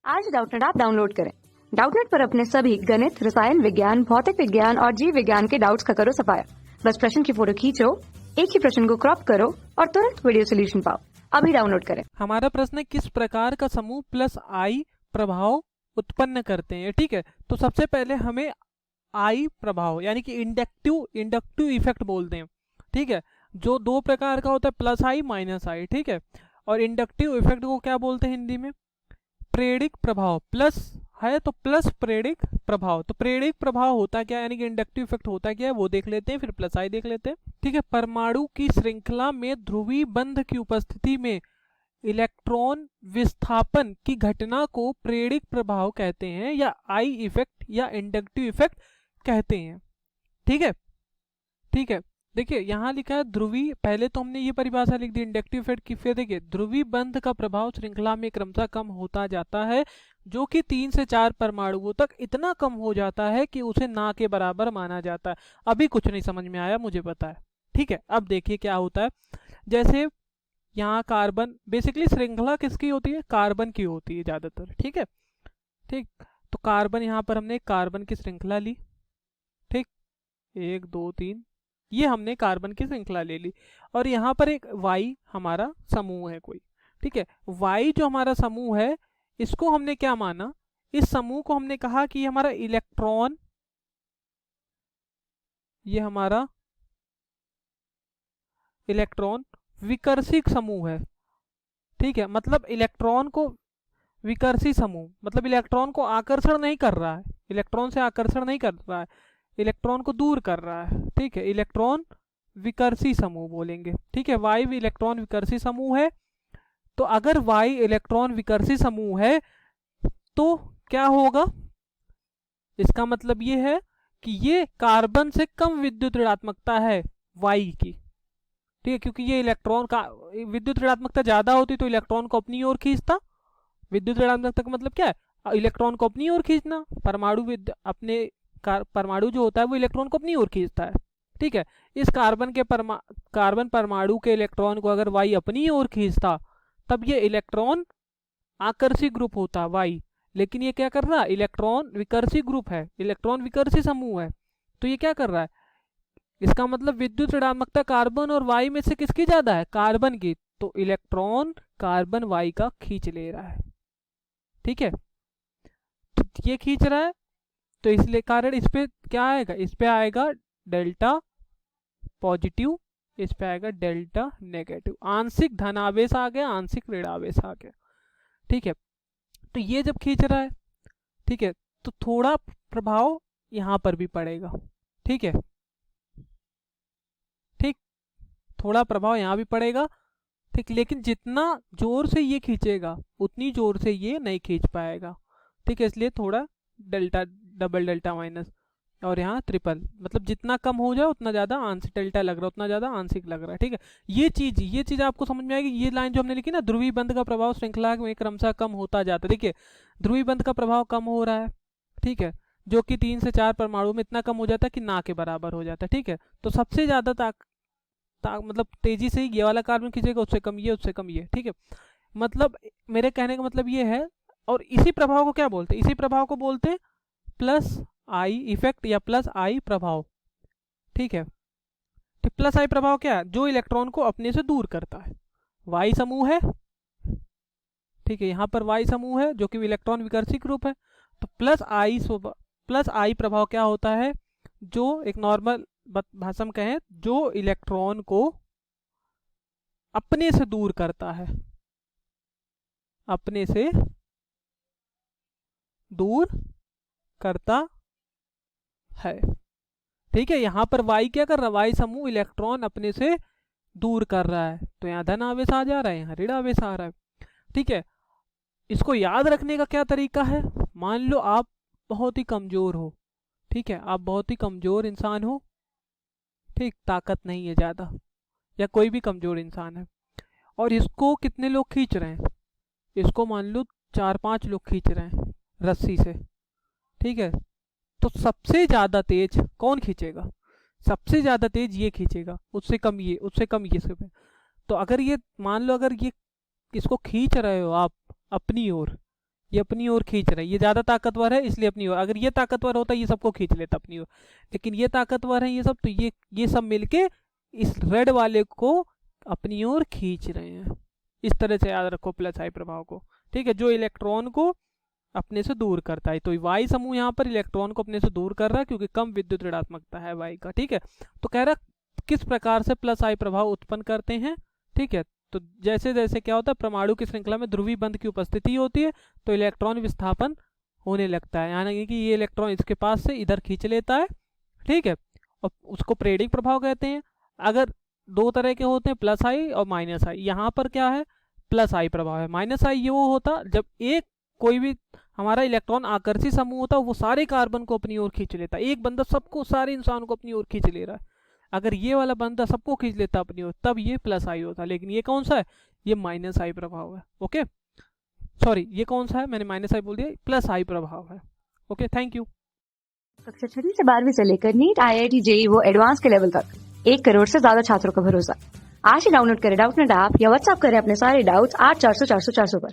आज Doubtnut app download करें। Doubtnut पर अपने सभी गणित, रसायन विज्ञान, भौतिक विज्ञान और जीव विज्ञान के डाउट्स का करो सफाया। बस प्रश्न की फोटो खींचो, एक ही प्रश्न को क्रॉप करो और तुरंत वीडियो सोल्यूशन पाओ। अभी डाउनलोड करें। हमारा प्रश्न है, किस प्रकार का समूह प्लस आई प्रभाव उत्पन्न करते हैं। ठीक है, तो सबसे पहले हमें आई प्रभाव यानी कि इंडक्टिव इफेक्ट बोलते हैं। ठीक है, जो दो प्रकार का होता है, प्लस आई माइनस आई। ठीक है, और इंडक्टिव इफेक्ट को क्या बोलते हैं हिंदी में? प्रेरिक प्रभाव। प्लस है तो प्लस प्रेरिक प्रभाव। तो प्रेरिक प्रभाव होता क्या है, यानी कि इंडक्टिव इफेक्ट होता क्या है, वो देख लेते हैं, फिर प्लस आई देख लेते हैं। ठीक है, परमाणु की श्रृंखला में ध्रुवीय बंध की उपस्थिति में इलेक्ट्रॉन विस्थापन की घटना को प्रेरिक प्रभाव कहते हैं, या आई इफेक्ट या इंडक्टिव इफेक्ट कहते हैं। ठीक है, ठीक है, देखिए यहाँ लिखा है ध्रुवीय, पहले तो हमने ये परिभाषा लिख दी इंडक्टिव इफेक्ट की। फिर देखिए, ध्रुवीय बंध का प्रभाव श्रृंखला में क्रमशः कम होता जाता है, जो कि 3 से 4 परमाणुओं तक इतना कम हो जाता है कि उसे ना के बराबर माना जाता है। अभी कुछ नहीं समझ में आया, मुझे पता है। ठीक है, अब देखिए क्या होता है। जैसे यहाँ कार्बन, बेसिकली श्रृंखला किसकी होती है? कार्बन की होती है ज्यादातर। ठीक है, ठीक, तो कार्बन, यहाँ पर हमने कार्बन की श्रृंखला ली। ठीक, 1 2 3, ये हमने कार्बन की श्रृंखला ले ली। और यहाँ पर एक वाई हमारा समूह है कोई। ठीक है, वाई जो हमारा समूह है, इसको हमने क्या माना? इस समूह को हमने कहा कि ये हमारा इलेक्ट्रॉन, ये हमारा इलेक्ट्रॉन विकर्षी समूह है। ठीक है, मतलब इलेक्ट्रॉन को विकर्षी समूह, मतलब इलेक्ट्रॉन को आकर्षण नहीं कर रहा है, इलेक्ट्रॉन से आकर्षण नहीं कर रहा है, इलेक्ट्रॉन को दूर कर रहा है। ठीक है, इलेक्ट्रॉन विकर्षी समूह बोलेंगे। ठीक है, वाई इलेक्ट्रॉन विकर्षी समूह है। तो अगर वाई इलेक्ट्रॉन विकर्षी समूह है तो क्या होगा? इसका मतलब ये है कि ये कार्बन से कम विद्युत ऋणात्मकता है वाई की। ठीक है, क्योंकि ये इलेक्ट्रॉन का विद्युत ऋणात्मकता ज्यादा होती तो इलेक्ट्रॉन को अपनी ओर खींचता। विद्युत ऋणात्मकता का मतलब क्या है? इलेक्ट्रॉन को अपनी ओर खींचना। परमाणु जो होता है वो इलेक्ट्रॉन को अपनी ओर खींचता है। ठीक है, इस कार्बन परमाणु के इलेक्ट्रॉन को अगर वाई अपनी ओर खींचता तब ये इलेक्ट्रॉन आकर्षी ग्रुप होता वाई। लेकिन ये क्या कर रहा है? इलेक्ट्रॉन विकर्षी ग्रुप है, इलेक्ट्रॉन विकर्षी समूह है। तो ये क्या कर रहा है? इसका मतलब विद्युत ऋणात्मकता कार्बन और वाई में से किसकी ज्यादा है? कार्बन की। तो इलेक्ट्रॉन कार्बन वाई का खींच ले रहा है। ठीक है, तो ये खींच रहा है, तो इसलिए कारण इस पे क्या आएगा? इस पे आएगा डेल्टा पॉजिटिव, इस पे आएगा डेल्टा नेगेटिव। आंशिक धनावेश आ गया, आंशिक ऋणावेश आ गया। ठीक है, तो ये जब खींच रहा है, ठीक है, तो थोड़ा प्रभाव यहां पर भी पड़ेगा। ठीक है, ठीक, थोड़ा प्रभाव यहां भी पड़ेगा। ठीक, लेकिन जितना जोर से ये खींचेगा उतनी जोर से ये नहीं खींच पाएगा। ठीक है, इसलिए थोड़ा डेल्टा, डबल डेल्टा माइनस, और यहाँ ट्रिपल, मतलब जितना कम हो जाए उतना ज़्यादा आंशिक डेल्टा लग रहा है, उतना ज़्यादा आंशिक लग रहा है। ठीक है, ये चीज़ आपको समझ में आएगी। ये लाइन जो हमने लिखी ना, ध्रुवीय बंध का प्रभाव श्रृंखला में क्रमशः कम होता जाता है। देखिए, ध्रुवीय बंध का प्रभाव कम हो रहा है। ठीक है, जो कि 3 से 4 परमाणु में इतना कम हो जाता है कि ना के बराबर हो जाता है। ठीक है, तो सबसे ज़्यादा मतलब तेजी से ये वाला कार्बन खींचेगा, उससे कम ये, उससे कम ये। ठीक है, मतलब मेरे कहने का मतलब ये है। और इसी प्रभाव को क्या बोलते हैं? इसी प्रभाव को बोलते हैं प्लस आई इफेक्ट या प्लस आई प्रभाव। ठीक है, तो प्लस आई प्रभाव क्या है? जो इलेक्ट्रॉन को अपने से दूर करता है। वाई समूह है, ठीक है, यहाँ पर वाई समूह है जो कि इलेक्ट्रॉन विकर्षी ग्रुप है। तो प्लस आई प्रभाव क्या होता है? जो एक नॉर्मल भाषा में कहें, जो इलेक्ट्रॉन को अपने से दूर करता है, अपने से दूर करता है। ठीक है, यहां पर वाई क्या कर रहा है? वाई समूह इलेक्ट्रॉन अपने से दूर कर रहा है, तो यहाँ धन आवेश आ जा रहा है, यहाँ ऋण आवेश आ रहा है। ठीक है, इसको याद रखने का क्या तरीका है? मान लो आप बहुत ही कमजोर हो। ठीक है, आप बहुत ही कमजोर इंसान हो, ठीक, ताकत नहीं है ज्यादा, या कोई भी कमजोर इंसान है, और इसको कितने लोग खींच रहे हैं? इसको मान लो 4-5 लोग खींच रहे हैं रस्सी से। ठीक है, तो सबसे ज्यादा तेज कौन खींचेगा? सबसे ज्यादा तेज ये खींचेगा, उससे कम ये, उससे कम ये सब। तो अगर ये मान लो, अगर ये इसको खींच रहे हो आप अपनी ओर, ये अपनी ओर खींच रहा है, ये ज़्यादा ताकतवर है इसलिए अपनी ओर। अगर ये ताकतवर होता ये सबको खींच लेता अपनी ओर, लेकिन ये ताकतवर है ये सब, तो ये सब मिलके इस रेड वाले को अपनी ओर खींच रहे हैं। इस तरह से याद रखो प्लस आई प्रभाव को, ठीक है, जो इलेक्ट्रॉन को अपने से दूर करता है। तो वाई समूह यहाँ पर इलेक्ट्रॉन को अपने से दूर कर रहा है क्योंकि कम विद्युत ऋणात्मकता है वाई का, ठीक है। तो कह रहा किस प्रकार से प्लस आई प्रभाव उत्पन्न करते हैं, ठीक है। तो जैसे जैसे क्या होता है, परमाणु की श्रृंखला में ध्रुवीय बंध की उपस्थिति होती है तो इलेक्ट्रॉन विस्थापन होने लगता है, यानी कि ये इलेक्ट्रॉन इसके पास से इधर खींच लेता है, ठीक है, और उसको प्रेरिक प्रभाव कहते हैं। अगर दो तरह के होते हैं, प्लस आई और माइनस आई, यहाँ पर क्या है, प्लस आई प्रभाव है। माइनस आई ये वो होता जब एक कोई भी हमारा इलेक्ट्रॉन आकर्षी समूह होता है वो सारे कार्बन को अपनी ओर खींच लेता है, एक बंदा सबको, सारे इंसान को अपनी ओर खींच ले रहा है। अगर ये वाला बंदा सबको खींच लेता अपनी ओर तब ये प्लस आई होता, लेकिन ये कौन सा है, ये माइनस आई प्रभाव है। ओके, सॉरी ये कौन सा है, मैंने माइनस आई बोल दिया, प्लस आई प्रभाव है। Okay, thank you. कक्षा 6 से 12वीं से लेकर नीट, IIT, JEE वो एडवांस के लेवल तक 1 करोड़ से ज्यादा छात्रों का भरोसा। आज ही डाउनलोड करें डाउटनेट ऐप या व्हाट्सएप करें अपने सारे डाउट्स 8400 400 400 पर।